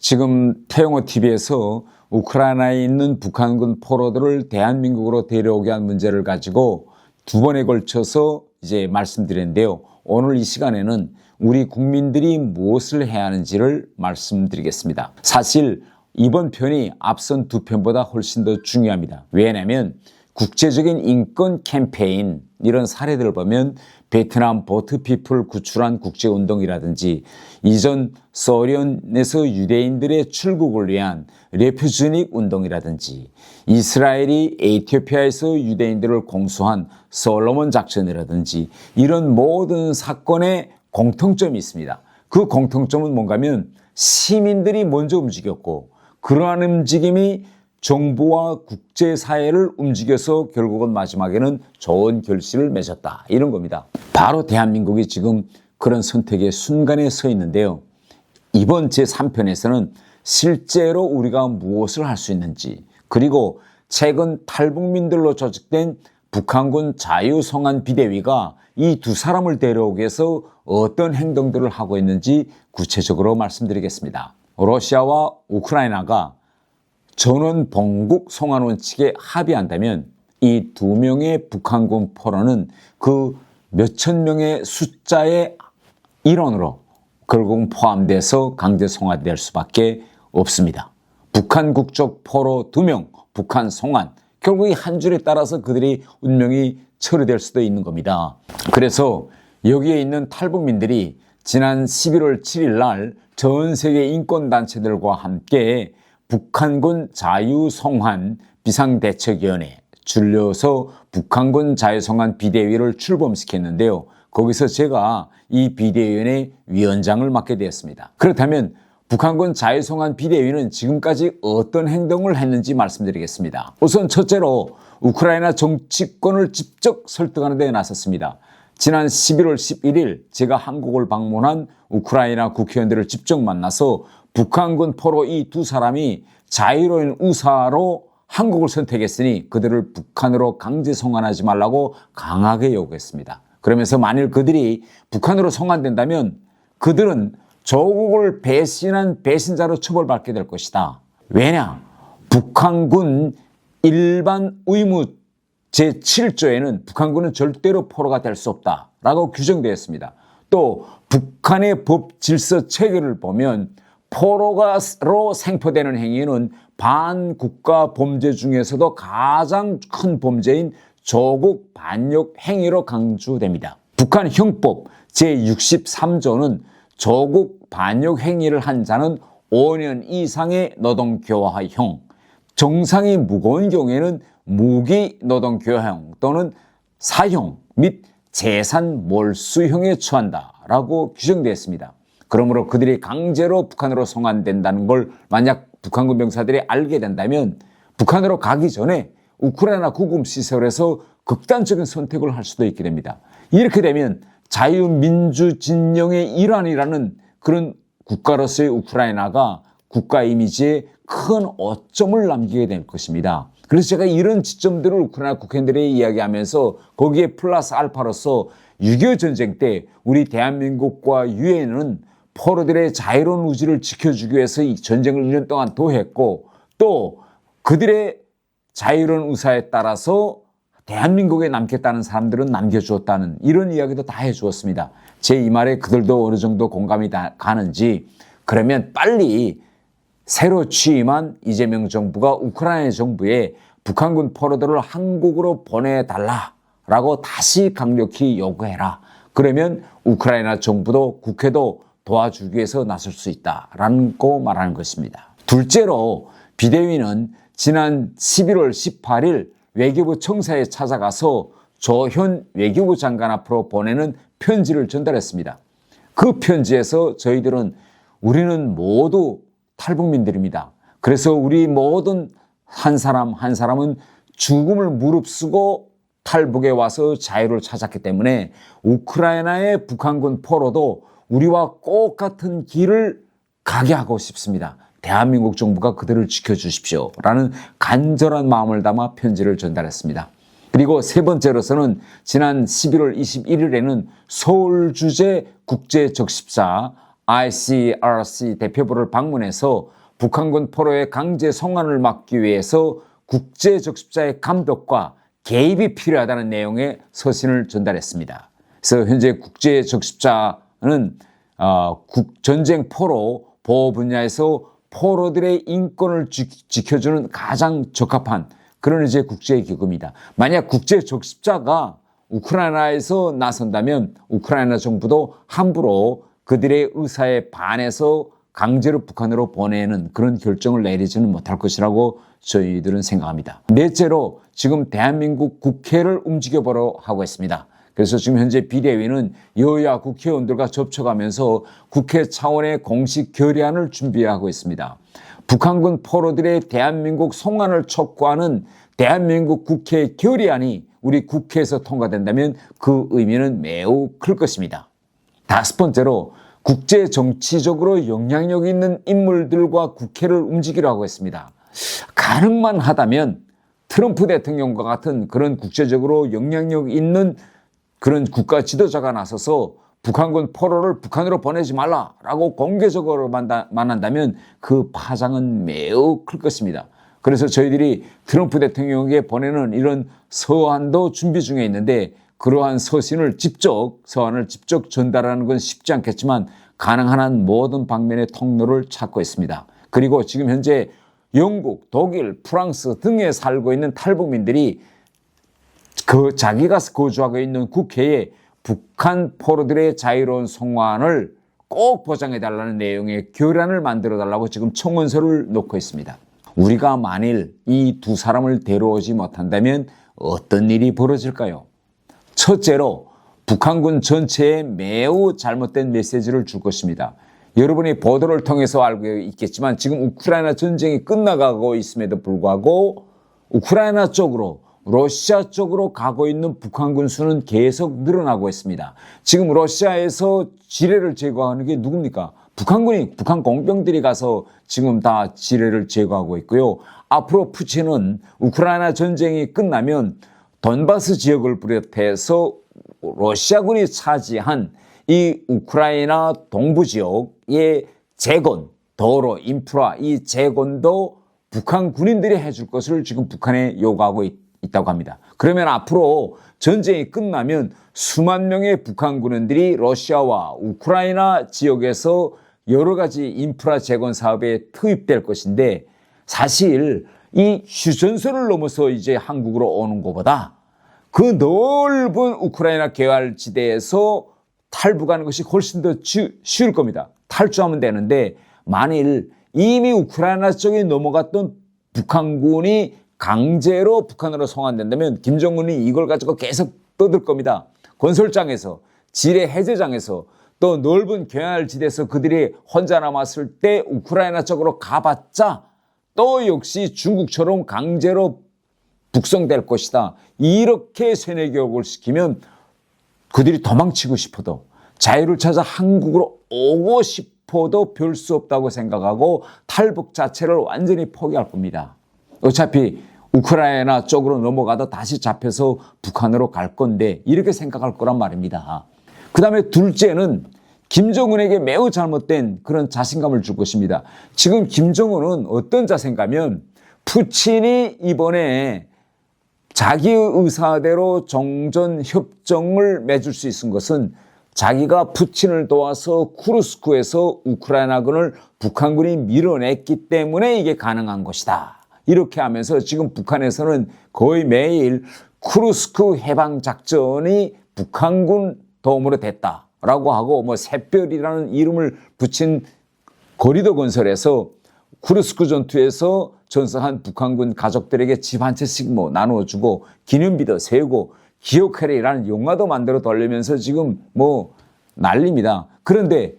지금 태영호 TV에서 우크라이나에 있는 북한군 포로들을 대한민국으로 데려오게 한 문제를 가지고 두 번에 걸쳐서 이제 말씀드렸는데요. 오늘 이 시간에는 우리 국민들이 무엇을 해야 하는지를 말씀드리겠습니다. 사실 이번 편이 앞선 두 편보다 훨씬 더 중요합니다. 왜냐하면 국제적인 인권 캠페인 이런 사례들을 보면 베트남 보트피플 구출한 국제운동이라든지 이전 소련에서 유대인들의 출국을 위한 레퓨지닉 운동이라든지 이스라엘이 에티오피아에서 유대인들을 공수한 솔로몬 작전이라든지 이런 모든 사건에 공통점이 있습니다. 그 공통점은 뭔가 하면 시민들이 먼저 움직였고 그러한 움직임이 정부와 국제사회를 움직여서 결국은 마지막에는 좋은 결실을 맺었다. 이런 겁니다. 바로 대한민국이 지금 그런 선택의 순간에 서 있는데요. 이번 제3편에서는 실제로 우리가 무엇을 할 수 있는지 그리고 최근 탈북민들로 조직된 북한군 자유송환 비대위가 이 두 사람을 데려오기 위해서 어떤 행동들을 하고 있는지 구체적으로 말씀드리겠습니다. 러시아와 우크라이나가 전원 봉국 송환 원칙에 합의한다면 이 두 명의 북한군 포로는 그 몇천 명의 숫자의 일원으로 결국 포함돼서 강제 송환될 수밖에 없습니다. 북한 국적 포로 2명, 북한 송환, 결국 이 한 줄에 따라서 그들이 운명이 처리될 수도 있는 겁니다. 그래서 여기에 있는 탈북민들이 지난 11월 7일 날 전 세계 인권단체들과 함께 북한군 자유송환 비상대책위원회, 줄여서 북한군 자유송환 비대위를 출범시켰는데요. 거기서 제가 이 비대위원회 위원장을 맡게 되었습니다. 그렇다면 북한군 자유송환 비대위는 지금까지 어떤 행동을 했는지 말씀드리겠습니다. 우선 첫째로 우크라이나 정치권을 직접 설득하는 데 나섰습니다. 지난 11월 11일 제가 한국을 방문한 우크라이나 국회의원들을 직접 만나서 북한군 포로 이 두 사람이 자유로운 의사로 한국을 선택했으니 그들을 북한으로 강제 송환하지 말라고 강하게 요구했습니다. 그러면서 만일 그들이 북한으로 송환된다면 그들은 조국을 배신한 배신자로 처벌받게 될 것이다. 왜냐? 북한군 일반 의무 제7조에는 북한군은 절대로 포로가 될 수 없다라고 규정되어 있습니다. 또 북한의 법 질서 체계를 보면 포로로 생포되는 행위는 반국가 범죄 중에서도 가장 큰 범죄인 조국 반역 행위로 강조됩니다. 북한 형법 제63조는 조국 반역 행위를 한 자는 5년 이상의 노동교화형, 정상이 무거운 경우에는 무기 노동교화형 또는 사형 및 재산 몰수형에 처한다라고 규정되어 있습니다. 그러므로 그들이 강제로 북한으로 송환된다는 걸 만약 북한군 병사들이 알게 된다면 북한으로 가기 전에 우크라이나 구금시설에서 극단적인 선택을 할 수도 있게 됩니다. 이렇게 되면 자유민주 진영의 일환이라는 그런 국가로서의 우크라이나가 국가 이미지에 큰 오점을 남기게 될 것입니다. 그래서 제가 이런 지점들을 우크라이나 국회의원들이 이야기하면서 거기에 플러스 알파로서 6.25 전쟁 때 우리 대한민국과 유엔은 포로들의 자유로운 의지를 지켜주기 위해서 이 전쟁을 1년 동안 도했고 또 그들의 자유로운 의사에 따라서 대한민국에 남겠다는 사람들은 남겨주었다는 이런 이야기도 다 해주었습니다. 제 이 말에 그들도 어느 정도 공감이 가는지 그러면 빨리 새로 취임한 이재명 정부가 우크라이나 정부에 북한군 포로들을 한국으로 보내달라라고 다시 강력히 요구해라. 그러면 우크라이나 정부도 국회도 도와주기 위해서 나설 수 있다라고 말하는 것입니다. 둘째로 비대위는 지난 11월 18일 외교부 청사에 찾아가서 조현 외교부 장관 앞으로 보내는 편지를 전달했습니다. 그 편지에서 저희들은 우리는 모두 탈북민들입니다. 그래서 우리 모든 한 사람 한 사람은 죽음을 무릅쓰고 탈북에 와서 자유를 찾았기 때문에 우크라이나의 북한군 포로도 우리와 똑같은 길을 가게 하고 싶습니다. 대한민국 정부가 그들을 지켜주십시오 라는 간절한 마음을 담아 편지를 전달했습니다. 그리고 세 번째로서는 지난 11월 21일에는 서울주재 국제적십사 ICRC 대표부를 방문해서 북한군 포로의 강제 송환을 막기 위해서 국제적십자의 감독과 개입이 필요하다는 내용의 서신을 전달했습니다. 그래서 현재 국제적십자는 전쟁 포로 보호 분야에서 포로들의 인권을 지켜주는 가장 적합한 그런 이제 국제기구입니다. 만약 국제적십자가 우크라이나에서 나선다면 우크라이나 정부도 함부로 그들의 의사에 반해서 강제로 북한으로 보내는 그런 결정을 내리지는 못할 것이라고 저희들은 생각합니다. 넷째로 지금 대한민국 국회를 움직여보려 하고 있습니다. 그래서 지금 현재 비대위는 여야 국회의원들과 접촉하면서 국회 차원의 공식 결의안을 준비하고 있습니다. 북한군 포로들의 대한민국 송환을 촉구하는 대한민국 국회 결의안이 우리 국회에서 통과된다면 그 의미는 매우 클 것입니다. 다섯 번째로 국제 정치적으로 영향력 있는 인물들과 국회를 움직이려 하고 있습니다. 가능만 하다면 트럼프 대통령과 같은 그런 국제적으로 영향력 있는 그런 국가 지도자가 나서서 북한군 포로를 북한으로 보내지 말라라고 공개적으로만 한다면 그 파장은 매우 클 것입니다. 그래서 저희들이 트럼프 대통령에게 보내는 이런 서한도 준비 중에 있는데 그러한 서한을 직접 전달하는 건 쉽지 않겠지만 가능한 한 모든 방면의 통로를 찾고 있습니다. 그리고 지금 현재 영국, 독일, 프랑스 등에 살고 있는 탈북민들이 자기가 거주하고 있는 국회에 북한 포로들의 자유로운 송환을 꼭 보장해달라는 내용의 결의안을 만들어달라고 지금 청원서를 놓고 있습니다. 우리가 만일 이 두 사람을 데려오지 못한다면 어떤 일이 벌어질까요? 첫째로 북한군 전체에 매우 잘못된 메시지를 줄 것입니다. 여러분이 보도를 통해서 알고 있겠지만 지금 우크라이나 전쟁이 끝나가고 있음에도 불구하고 우크라이나 쪽으로 러시아 쪽으로 가고 있는 북한군 수는 계속 늘어나고 있습니다. 지금 러시아에서 지뢰를 제거하는 게 누굽니까? 북한 공병들이 가서 지금 다 지뢰를 제거하고 있고요. 앞으로 푸틴은 우크라이나 전쟁이 끝나면 돈바스 지역을 비롯해서 러시아군이 차지한 이 우크라이나 동부 지역의 재건, 도로, 인프라 이 재건도 북한 군인들이 해줄 것을 지금 북한에 요구하고 있다고 합니다. 그러면 앞으로 전쟁이 끝나면 수만 명의 북한 군인들이 러시아와 우크라이나 지역에서 여러 가지 인프라 재건 사업에 투입될 것인데 사실 이 휴전선을 넘어서 이제 한국으로 오는 것보다 그 넓은 우크라이나 계활지대에서 탈북하는 것이 훨씬 더 쉬울 겁니다. 탈주하면 되는데 만일 이미 우크라이나 쪽에 넘어갔던 북한군이 강제로 북한으로 송환된다면 김정은이 이걸 가지고 계속 떠들 겁니다. 건설장에서, 지뢰 해제장에서 또 넓은 계활지대에서 그들이 혼자 남았을 때 우크라이나 쪽으로 가봤자 또 역시 중국처럼 강제로 북송될 것이다. 이렇게 세뇌 교육을 시키면 그들이 도망치고 싶어도 자유를 찾아 한국으로 오고 싶어도 별 수 없다고 생각하고 탈북 자체를 완전히 포기할 겁니다. 어차피 우크라이나 쪽으로 넘어가도 다시 잡혀서 북한으로 갈 건데 이렇게 생각할 거란 말입니다. 그 다음에 둘째는 김정은에게 매우 잘못된 그런 자신감을 줄 것입니다. 지금 김정은은 어떤 자세인가면 푸틴이 이번에 자기 의사대로 정전협정을 맺을 수 있은 것은 자기가 푸틴을 도와서 쿠르스크에서 우크라이나군을 북한군이 밀어냈기 때문에 이게 가능한 것이다. 이렇게 하면서 지금 북한에서는 거의 매일 쿠르스크 해방작전이 북한군 도움으로 됐다라고 하고 뭐 샛별이라는 이름을 붙인 거리도 건설해서 쿠르스크 전투에서 전사한 북한군 가족들에게 집 한 채씩 뭐 나누어주고 기념비도 세우고 기억하리라는 영화도 만들어 돌리면서 지금 뭐 난립니다. 그런데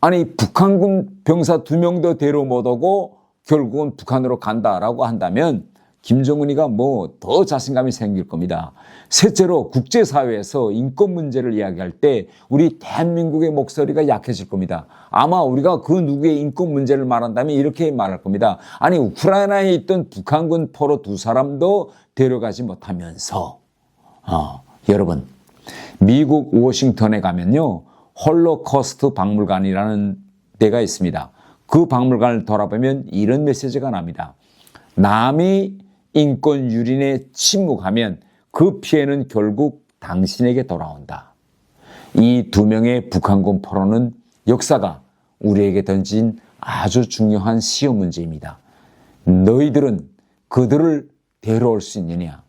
아니 북한군 병사 2명도 데려 못 오고 결국은 북한으로 간다라고 한다면 김정은이가 뭐 더 자신감이 생길 겁니다. 셋째로 국제사회에서 인권 문제를 이야기할 때 우리 대한민국의 목소리가 약해질 겁니다. 아마 우리가 그 누구의 인권 문제를 말한다면 이렇게 말할 겁니다. 아니 우크라이나에 있던 북한군 포로 2사람도 데려가지 못하면서 여러분 미국 워싱턴에 가면요 홀로코스트 박물관이라는 데가 있습니다. 그 박물관을 돌아보면 이런 메시지가 납니다. 남이 인권 유린에 침묵하면 그 피해는 결국 당신에게 돌아온다. 이 두 명의 북한군 포로는 역사가 우리에게 던진 아주 중요한 시험 문제입니다. 너희들은 그들을 데려올 수 있느냐?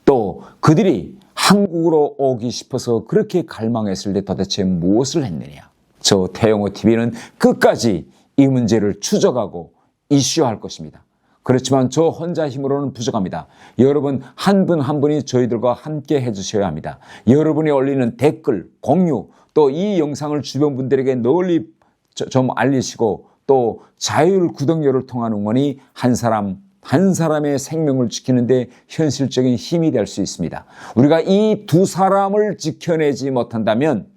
또 그들이 한국으로 오기 싶어서 그렇게 갈망했을 때 도대체 무엇을 했느냐? 저 태영호 TV는 끝까지 이 문제를 추적하고 이슈화할 것입니다. 그렇지만 저 혼자 힘으로는 부족합니다. 여러분 한 분 한 분이 저희들과 함께 해주셔야 합니다. 여러분이 올리는 댓글, 공유, 또 이 영상을 주변 분들에게 널리 좀 알리시고 또 자율 구독료를 통한 응원이 한 사람의 생명을 지키는데 현실적인 힘이 될 수 있습니다. 우리가 이 두 사람을 지켜내지 못한다면,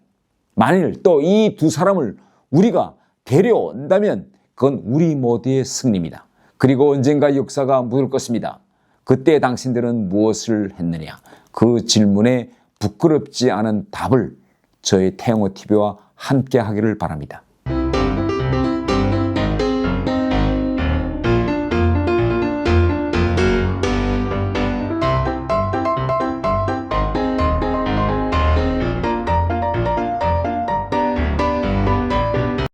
만일 또 이 두 사람을 우리가 데려온다면 그건 우리 모두의 승리입니다. 그리고 언젠가 역사가 묻을 것입니다. 그때 당신들은 무엇을 했느냐? 그 질문에 부끄럽지 않은 답을 저희 태영호 TV와 함께 하기를 바랍니다.